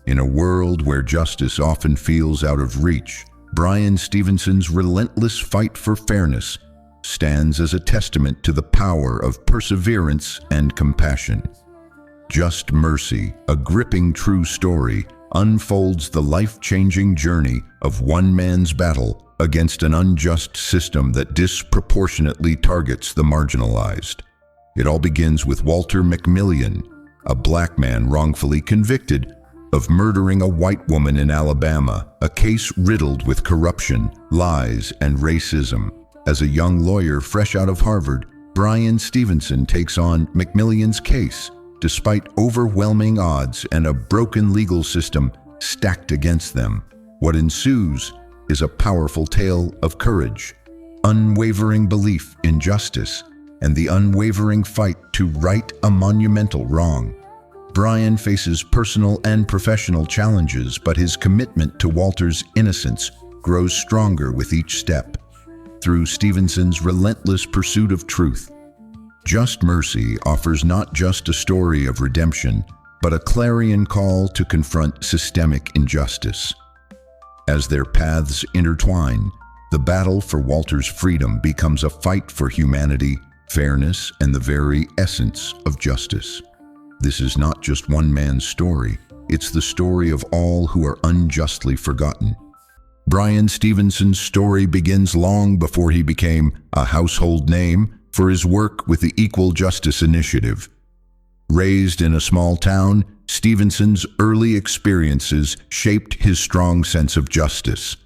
In a world where justice often feels out of reach, Bryan Stevenson's relentless fight for fairness stands as a testament to the power of perseverance and compassion. Just Mercy, a gripping true story, unfolds the life-changing journey of one man's battle against an unjust system that disproportionately targets the marginalized. It all begins with Walter McMillian, a black man wrongfully convicted of murdering a white woman in Alabama, a case riddled with corruption, lies, and racism. As a young lawyer fresh out of Harvard, Bryan Stevenson takes on McMillian's case, despite overwhelming odds and a broken legal system stacked against them. What ensues is a powerful tale of courage, unwavering belief in justice, and the unwavering fight to right a monumental wrong. Bryan faces personal and professional challenges, but his commitment to Walter's innocence grows stronger with each step. Through Stevenson's relentless pursuit of truth, Just Mercy offers not just a story of redemption, but a clarion call to confront systemic injustice. As their paths intertwine, the battle for Walter's freedom becomes a fight for humanity, fairness, and the very essence of justice. This is not just one man's story, it's the story of all who are unjustly forgotten. Bryan Stevenson's story begins long before he became a household name for his work with the Equal Justice Initiative. Raised in a small town, Stevenson's early experiences shaped his strong sense of justice.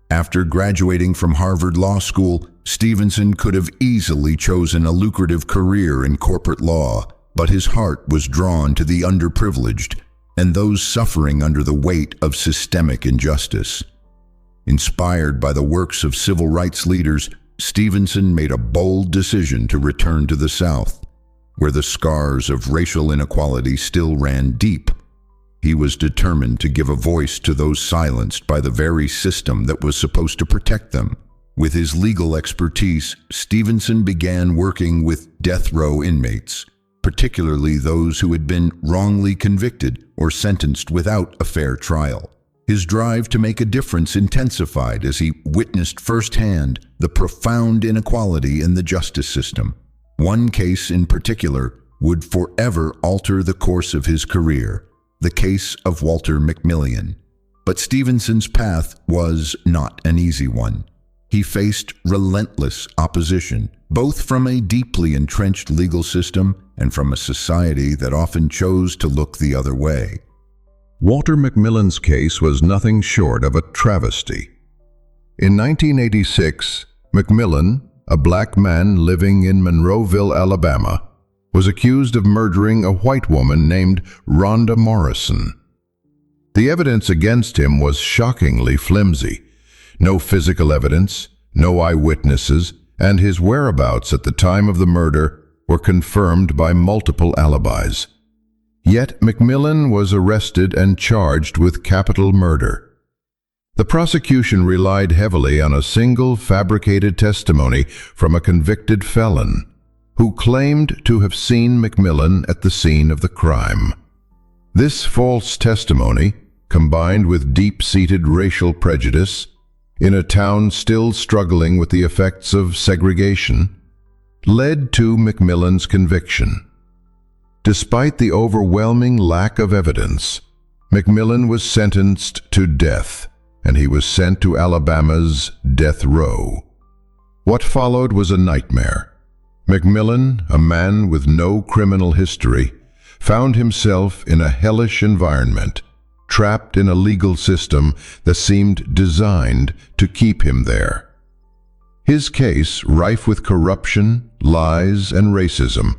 After graduating from Harvard Law School, Stevenson could have easily chosen a lucrative career in corporate law, but his heart was drawn to the underprivileged and those suffering under the weight of systemic injustice. Inspired by the works of civil rights leaders, Stevenson made a bold decision to return to the South, where the scars of racial inequality still ran deep. He was determined to give a voice to those silenced by the very system that was supposed to protect them. With his legal expertise, Stevenson began working with death row inmates, particularly those who had been wrongly convicted or sentenced without a fair trial. His drive to make a difference intensified as he witnessed firsthand the profound inequality in the justice system. One case in particular would forever alter the course of his career, the case of Walter McMillian. But Stevenson's path was not an easy one. He faced relentless opposition, both from a deeply entrenched legal system and from a society that often chose to look the other way. Walter McMillian's case was nothing short of a travesty. In 1986, McMillian, a black man living in Monroeville, Alabama, was accused of murdering a white woman named Rhonda Morrison. The evidence against him was shockingly flimsy. No physical evidence, no eyewitnesses, and his whereabouts at the time of the murder were confirmed by multiple alibis. Yet McMillian was arrested and charged with capital murder. The prosecution relied heavily on a single fabricated testimony from a convicted felon who claimed to have seen McMillian at the scene of the crime. This false testimony, combined with deep-seated racial prejudice in a town still struggling with the effects of segregation, led to McMillian's conviction. Despite the overwhelming lack of evidence, McMillian was sentenced to death, and he was sent to Alabama's death row. What followed was a nightmare. McMillian, a man with no criminal history, found himself in a hellish environment, trapped in a legal system that seemed designed to keep him there. His case, rife with corruption, lies, and racism,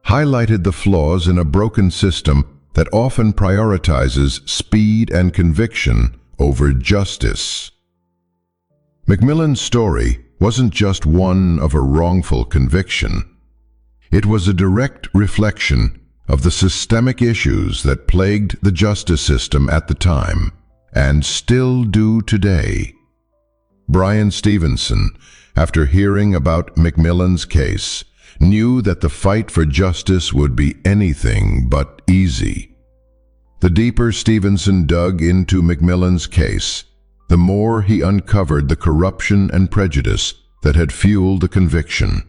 highlighted the flaws in a broken system that often prioritizes speed and conviction over justice. McMillian's story wasn't just one of a wrongful conviction. It was a direct reflection of the systemic issues that plagued the justice system at the time, and still do today. Bryan Stevenson, after hearing about McMillian's case, knew that the fight for justice would be anything but easy. The deeper Stevenson dug into McMillan's case, the more he uncovered the corruption and prejudice that had fueled the conviction.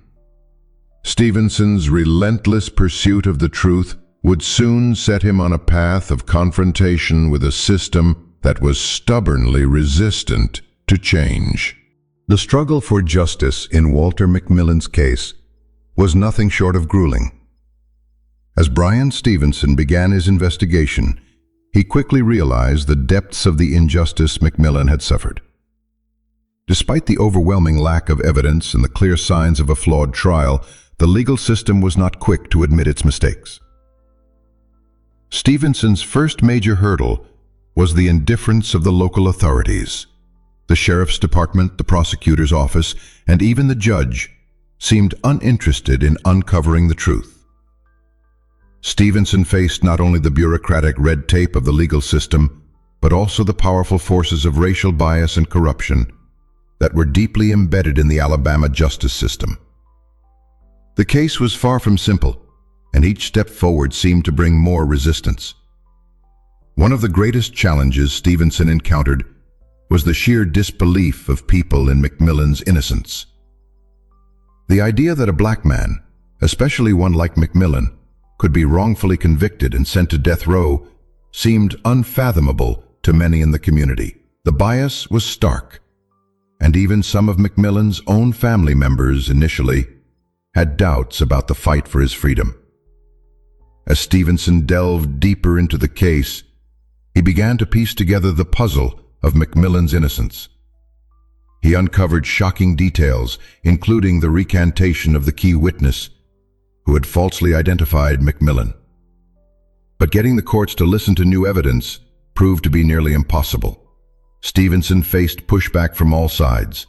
Stevenson's relentless pursuit of the truth would soon set him on a path of confrontation with a system that was stubbornly resistant to change. The struggle for justice in Walter McMillan's case was nothing short of grueling. As Bryan Stevenson began his investigation, he quickly realized the depths of the injustice McMillan had suffered. Despite the overwhelming lack of evidence and the clear signs of a flawed trial, the legal system was not quick to admit its mistakes. Stevenson's first major hurdle was the indifference of the local authorities. The sheriff's department, the prosecutor's office, and even the judge seemed uninterested in uncovering the truth. Stevenson faced not only the bureaucratic red tape of the legal system, but also the powerful forces of racial bias and corruption that were deeply embedded in the Alabama justice system. The case was far from simple, and each step forward seemed to bring more resistance. One of the greatest challenges Stevenson encountered was the sheer disbelief of people in McMillan's innocence. The idea that a black man, especially one like McMillan, could be wrongfully convicted and sent to death row seemed unfathomable to many in the community. The bias was stark, and even some of McMillan's own family members initially had doubts about the fight for his freedom. As Stevenson delved deeper into the case, he began to piece together the puzzle of McMillan's innocence. He uncovered shocking details, including the recantation of the key witness who had falsely identified McMillan. But getting the courts to listen to new evidence proved to be nearly impossible. Stevenson faced pushback from all sides,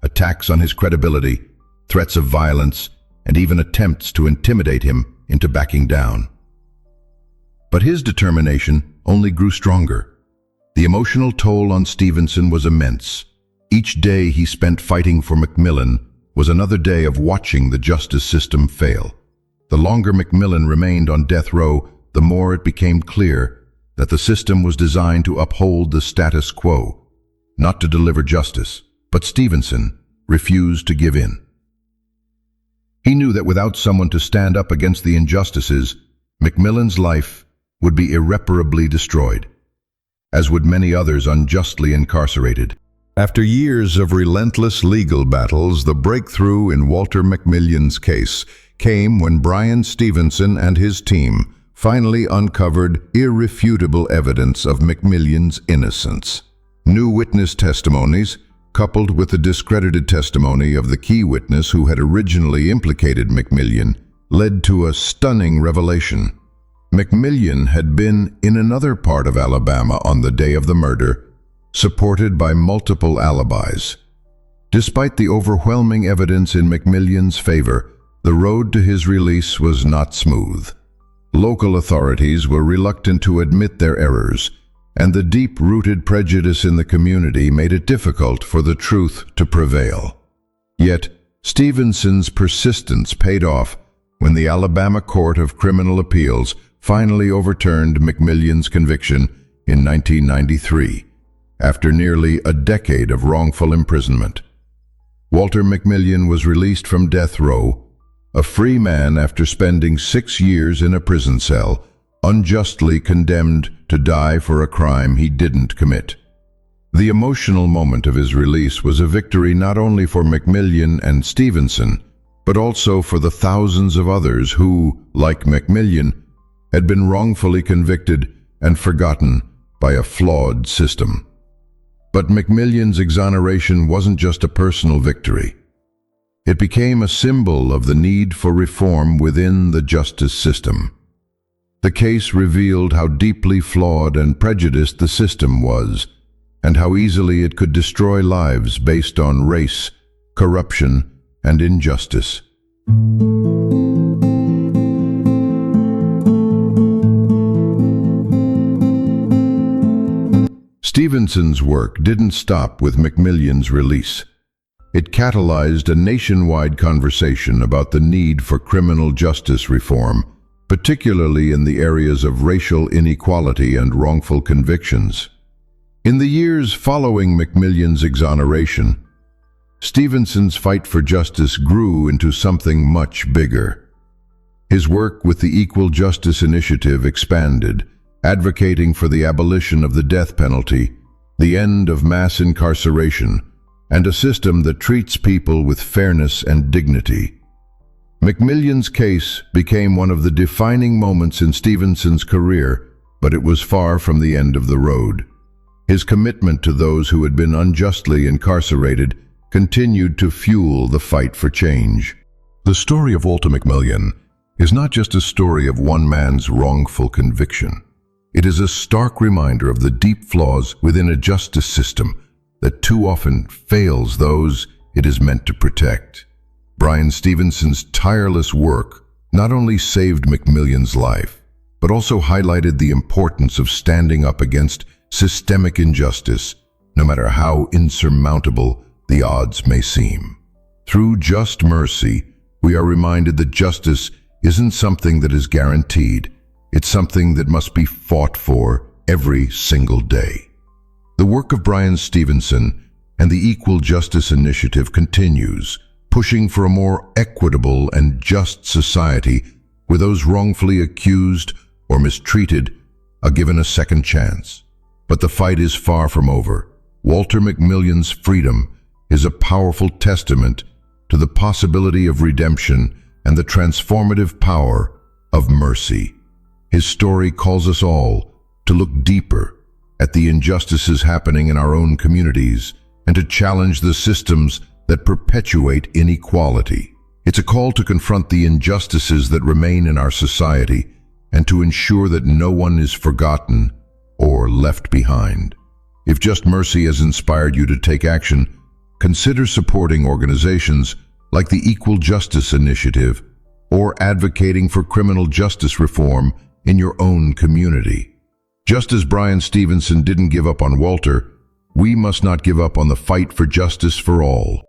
attacks on his credibility, threats of violence, and even attempts to intimidate him into backing down. But his determination only grew stronger. The emotional toll on Stevenson was immense. Each day he spent fighting for McMillan was another day of watching the justice system fail. The longer McMillan remained on death row, the more it became clear that the system was designed to uphold the status quo, not to deliver justice. But Stevenson refused to give in. He knew that without someone to stand up against the injustices, McMillan's life would be irreparably destroyed, as would many others unjustly incarcerated. After years of relentless legal battles, the breakthrough in Walter McMillan's case came when Bryan Stevenson and his team finally uncovered irrefutable evidence of McMillan's innocence. New witness testimonies, coupled with the discredited testimony of the key witness who had originally implicated McMillan, led to a stunning revelation. McMillan had been in another part of Alabama on the day of the murder, supported by multiple alibis. Despite the overwhelming evidence in McMillan's favor, the road to his release was not smooth. Local authorities were reluctant to admit their errors, and the deep-rooted prejudice in the community made it difficult for the truth to prevail. Yet, Stevenson's persistence paid off when the Alabama Court of Criminal Appeals finally overturned McMillan's conviction in 1993, after nearly a decade of wrongful imprisonment. Walter McMillan was released from death row, a free man after spending 6 years in a prison cell, unjustly condemned to die for a crime he didn't commit. The emotional moment of his release was a victory not only for McMillan and Stevenson, but also for the thousands of others who, like McMillan, had been wrongfully convicted and forgotten by a flawed system. But McMillan's exoneration wasn't just a personal victory. It became a symbol of the need for reform within the justice system. The case revealed how deeply flawed and prejudiced the system was, and how easily it could destroy lives based on race, corruption, and injustice. Stevenson's work didn't stop with McMillan's release. It catalyzed a nationwide conversation about the need for criminal justice reform, particularly in the areas of racial inequality and wrongful convictions. In the years following McMillon's exoneration, Stevenson's fight for justice grew into something much bigger. His work with the Equal Justice Initiative expanded, advocating for the abolition of the death penalty, the end of mass incarceration, and a system that treats people with fairness and dignity. McMillon's case became one of the defining moments in Stevenson's career, but it was far from the end of the road. His commitment to those who had been unjustly incarcerated continued to fuel the fight for change. The story of Walter McMillon is not just a story of one man's wrongful conviction. It is a stark reminder of the deep flaws within a justice system that too often fails those it is meant to protect. Bryan Stevenson's tireless work not only saved McMillon's life, but also highlighted the importance of standing up against systemic injustice, no matter how insurmountable the odds may seem. Through Just Mercy, we are reminded that justice isn't something that is guaranteed. It's something that must be fought for every single day. The work of Bryan Stevenson and the Equal Justice Initiative continues, pushing for a more equitable and just society where those wrongfully accused or mistreated are given a second chance. But the fight is far from over. Walter McMillon's freedom is a powerful testament to the possibility of redemption and the transformative power of mercy. His story calls us all to look deeper at the injustices happening in our own communities and to challenge the systems that perpetuate inequality. It's a call to confront the injustices that remain in our society and to ensure that no one is forgotten or left behind. If Just Mercy has inspired you to take action, consider supporting organizations like the Equal Justice Initiative or advocating for criminal justice reform in your own community. Just as Bryan Stevenson didn't give up on Walter, we must not give up on the fight for justice for all.